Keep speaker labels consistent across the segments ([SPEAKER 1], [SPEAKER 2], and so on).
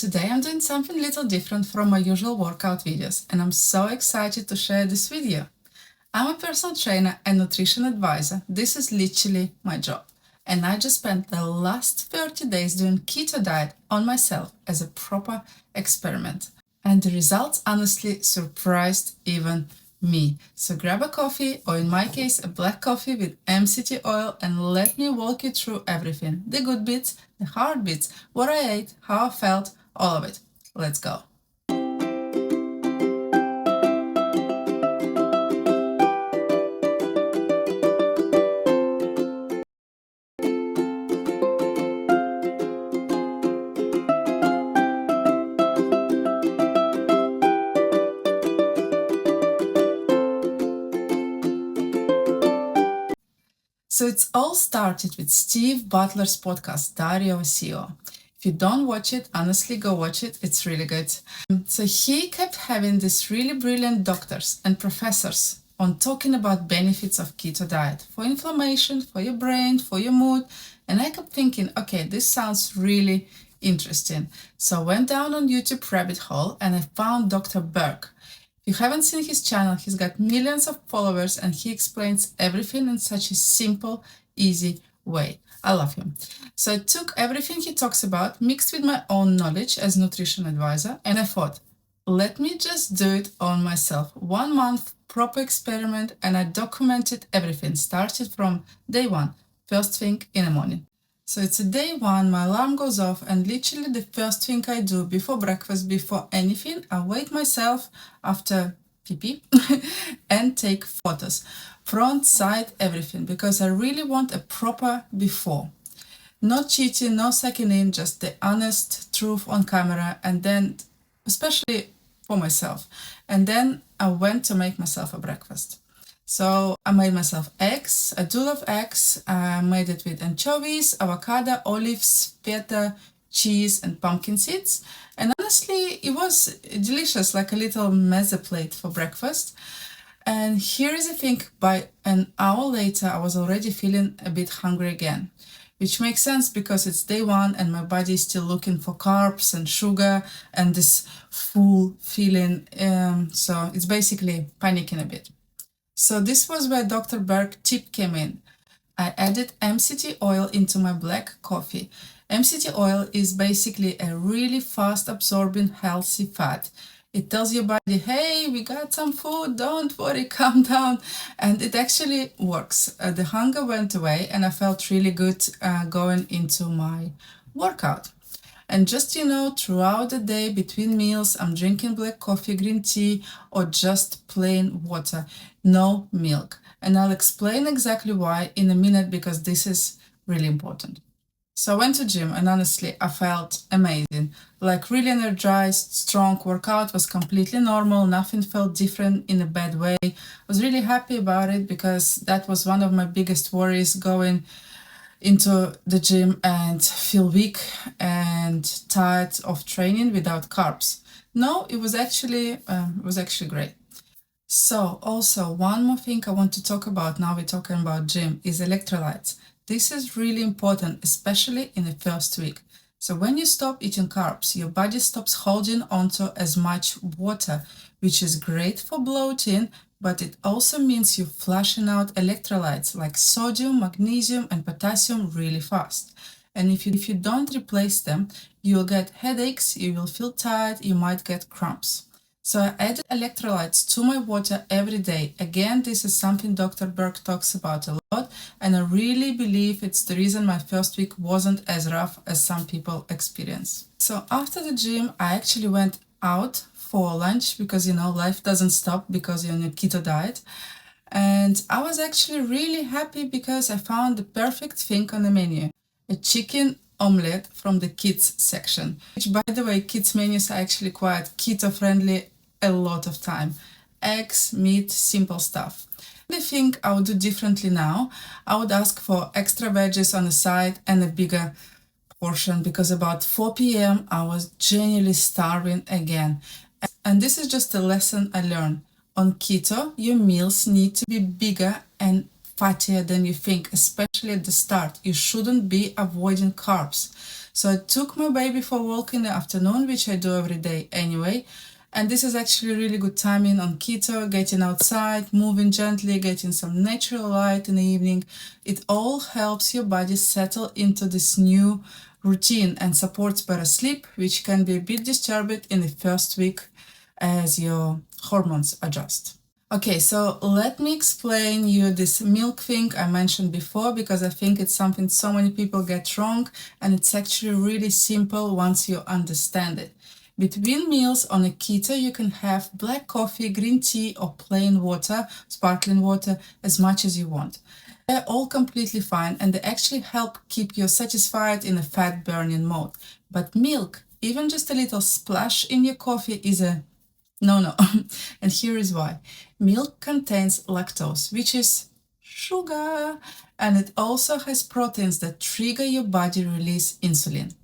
[SPEAKER 1] Today I'm doing something a little different from my usual workout videos, and I'm so excited to share this with you. I'm a personal trainer and nutrition advisor. This is literally my job. And I just spent the last 30 days doing keto diet on myself as a proper experiment. And the results honestly surprised even me. So grab a coffee, or in my case, a black coffee with MCT oil, and let me walk you through everything. The good bits, the hard bits, what I ate, how I felt, all of it. Let's go. So it's all started with Steve Butler's podcast, Diary of a CEO. If you don't watch it, honestly, go watch it. It's really good. So he kept having these really brilliant doctors and professors on talking about benefits of keto diet for inflammation, for your brain, for your mood. And I kept thinking, okay, this sounds really interesting. So I went down on YouTube rabbit hole and I found Dr. Berg. If you haven't seen his channel, he's got millions of followers and he explains everything in such a simple, easy way. I love him. So I took everything he talks about, mixed with my own knowledge as nutrition advisor, and I thought, let me just do it on myself. 1 month, proper experiment, and I documented everything, started from day one, first thing in the morning. So it's a day one, my alarm goes off, and literally the first thing I do before breakfast, before anything, I wake myself after pee and take photos. Front, side, everything, because I really want a proper before. No cheating, no second in, just the honest truth on camera, and then, especially for myself. And then I went to make myself a breakfast. So I made myself eggs. I do love eggs. I made it with anchovies, avocado, olives, feta, cheese, and pumpkin seeds. And honestly, it was delicious, like a little mezze plate for breakfast. And here is the thing, by an hour later, I was already feeling a bit hungry again, which makes sense because it's day one and my body is still looking for carbs and sugar and this full feeling. So it's basically panicking a bit. So this was where Dr. Berg tip came in. I added MCT oil into my black coffee. MCT oil is basically a really fast absorbing healthy fat. It tells your body, hey, we got some food, don't worry, calm down. And it actually works. The hunger went away and I felt really good going into my workout. And just, throughout the day, between meals, I'm drinking black coffee, green tea, or just plain water, no milk. And I'll explain exactly why in a minute because this is really important. So I went to gym and honestly, I felt amazing. Like really energized, strong workout was completely normal. Nothing felt different in a bad way. I was really happy about it because that was one of my biggest worries, going into the gym and feel weak and tired of training without carbs. No, it was actually great. So also one more thing I want to talk about now we're talking about gym is electrolytes. This is really important, especially in the first week. So when you stop eating carbs, your body stops holding onto as much water, which is great for bloating, but it also means you're flushing out electrolytes like sodium, magnesium, and potassium really fast. And if you don't replace them, you'll get headaches, you will feel tired, you might get cramps. So I added electrolytes to my water every day. Again, this is something Dr. Berg talks about a lot, and I really believe it's the reason my first week wasn't as rough as some people experience. So after the gym, I actually went out for lunch because, life doesn't stop because you're on a keto diet. And I was actually really happy because I found the perfect thing on the menu, a chicken omelette from the kids section, which by the way, kids menus are actually quite keto friendly a lot of time. Eggs, meat, simple stuff. The thing I would do differently now, I would ask for extra veggies on the side and a bigger portion because about 4 p.m. I was genuinely starving again. And this is just a lesson I learned. On keto, your meals need to be bigger and fattier than you think, especially at the start. You shouldn't be avoiding carbs. So I took my baby for a walk in the afternoon, which I do every day anyway. And this is actually really good timing on keto, getting outside, moving gently, getting some natural light in the evening. It all helps your body settle into this new routine and supports better sleep, which can be a bit disturbed in the first week as your hormones adjust. Okay, so let me explain you this milk thing I mentioned before, because I think it's something so many people get wrong, and it's actually really simple once you understand it. Between meals on a keto, you can have black coffee, green tea, or plain water, sparkling water, as much as you want. They're all completely fine, and they actually help keep you satisfied in a fat burning mode. But milk, even just a little splash in your coffee, is a no. And here is why. Milk contains lactose, which is sugar, and it also has proteins that trigger your body release insulin.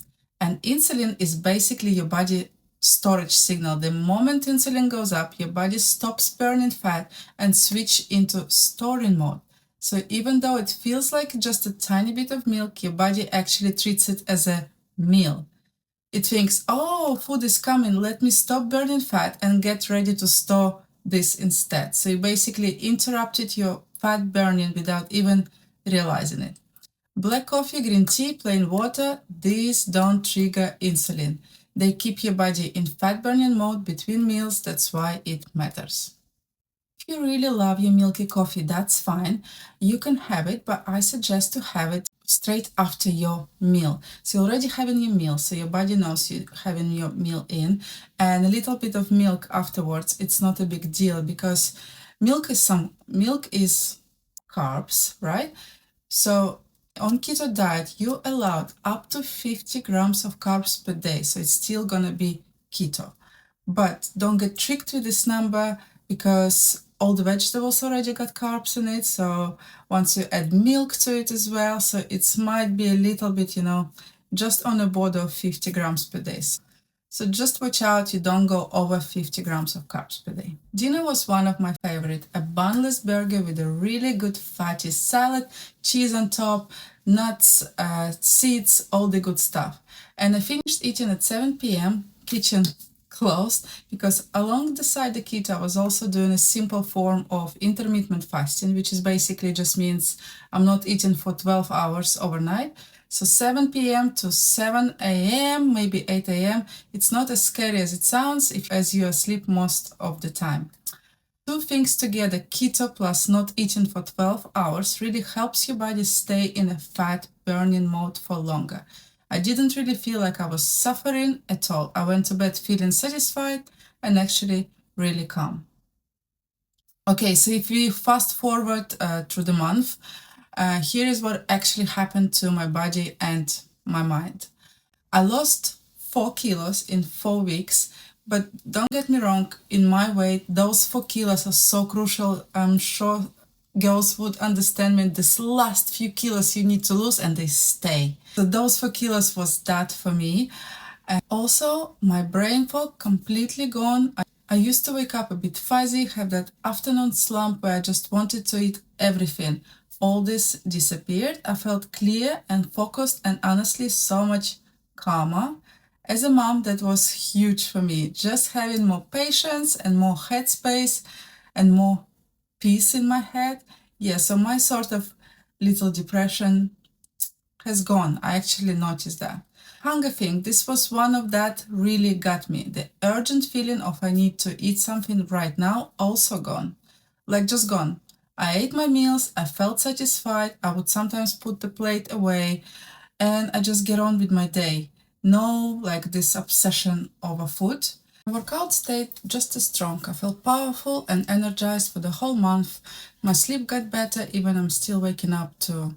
[SPEAKER 1] And insulin is basically your body storage signal. The moment insulin goes up, your body stops burning fat and switch into storing mode. So even though it feels like just a tiny bit of milk, your body actually treats it as a meal. It thinks, oh, food is coming, let me stop burning fat and get ready to store this instead. So you basically interrupted your fat burning without even realizing it. Black coffee, green tea, plain water, these don't trigger insulin. They keep your body in fat burning mode between meals. That's why it matters. If you really love your milky coffee, that's fine. You can have it, but I suggest to have it straight after your meal. So you're already having your meal, so your body knows you're having your meal in, and a little bit of milk afterwards, it's not a big deal, because milk is carbs, right? So on keto diet, you allowed up to 50 grams of carbs per day, so it's still gonna be keto. But don't get tricked with this number, because all the vegetables already got carbs in it. So once you add milk to it as well, so it might be a little bit, just on the border of 50 grams per day. So just watch out you don't go over 50 grams of carbs per day. Dinner was one of my favorite, a bunless burger with a really good fatty salad, cheese on top, nuts, seeds, all the good stuff. And I finished eating at 7 p.m., kitchen closed, because alongside the keto I was also doing a simple form of intermittent fasting, which is basically just means I'm not eating for 12 hours overnight. So 7 p.m. to 7 a.m., maybe 8 a.m., it's not as scary as it sounds as you're asleep most of the time. Two things together, keto plus not eating for 12 hours, really helps your body stay in a fat burning mode for longer. I didn't really feel like I was suffering at all. I went to bed feeling satisfied and actually really calm. Okay, so if we fast forward through the month, here is what actually happened to my body and my mind. I lost 4 kilos in 4 weeks, but don't get me wrong, in my weight, those 4 kilos are so crucial. I'm sure girls would understand me. This last few kilos you need to lose, and they stay. So those 4 kilos was that for me. And also, my brain fog completely gone. I used to wake up a bit fuzzy, have that afternoon slump where I just wanted to eat everything. All this disappeared. I felt clear and focused, and honestly so much calmer. As a mom, that was huge for me. Just having more patience and more headspace and more peace in my head. Yeah, so my sort of little depression has gone. I actually noticed that. Hunger thing, this was one of that really got me. The urgent feeling of I need to eat something right now, also gone. Like just gone. I ate my meals, I felt satisfied, I would sometimes put the plate away, and I just get on with my day. No, like this obsession over food. My workout stayed just as strong. I felt powerful and energized for the whole month. My sleep got better, even I'm still waking up to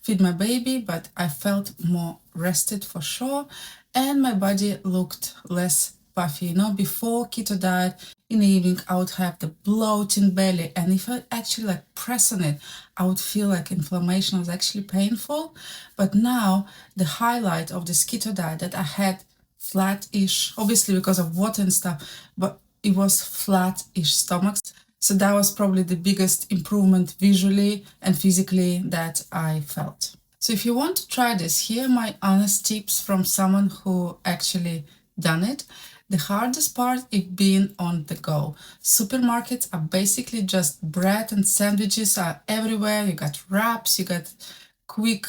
[SPEAKER 1] feed my baby, but I felt more rested for sure, and my body looked less puffy. Before keto diet, in the evening, I would have the bloating belly, and if I actually press on it, I would feel like inflammation was actually painful. But now, the highlight of this keto diet that I had flat-ish, obviously because of water and stuff, but it was flat-ish stomachs. So that was probably the biggest improvement visually and physically that I felt. So if you want to try this, here are my honest tips from someone who actually done it. The hardest part is being on the go. Supermarkets are basically just bread and sandwiches are everywhere. You got wraps, you got quick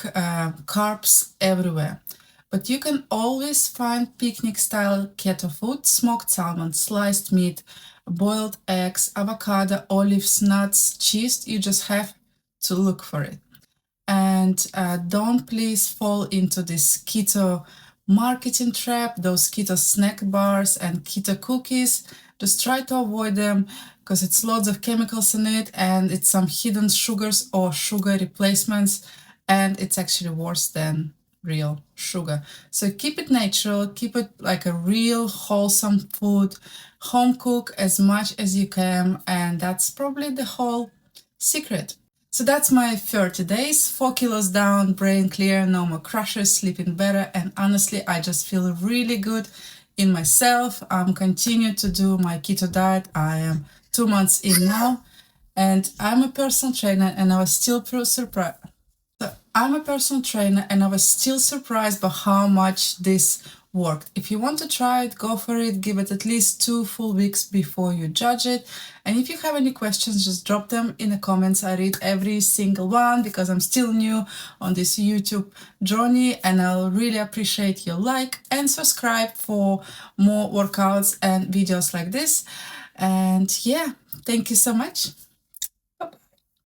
[SPEAKER 1] carbs everywhere. But you can always find picnic-style keto food, smoked salmon, sliced meat, boiled eggs, avocado, olives, nuts, cheese. You just have to look for it. And don't please fall into this keto marketing trap, those keto snack bars and keto cookies. Just try to avoid them because it's lots of chemicals in it and it's some hidden sugars or sugar replacements, and it's actually worse than real sugar. So keep it natural, keep it like a real wholesome food, home cook as much as you can, and that's probably the whole secret. So that's my 30 days, 4 kilos down, brain clear, no more crashes, sleeping better, and honestly, I just feel really good in myself. I'm continuing to do my keto diet. I am 2 months in now, and I'm a personal trainer, and I was still surprised. So I'm a personal trainer and I was still surprised by how much this worked. If you want to try it, go for it. Give it at least 2 full weeks before you judge it. And if you have any questions, just drop them in the comments. I read every single one because I'm still new on this YouTube journey, and I'll really appreciate your like and subscribe for more workouts and videos like this. And yeah, thank you so much.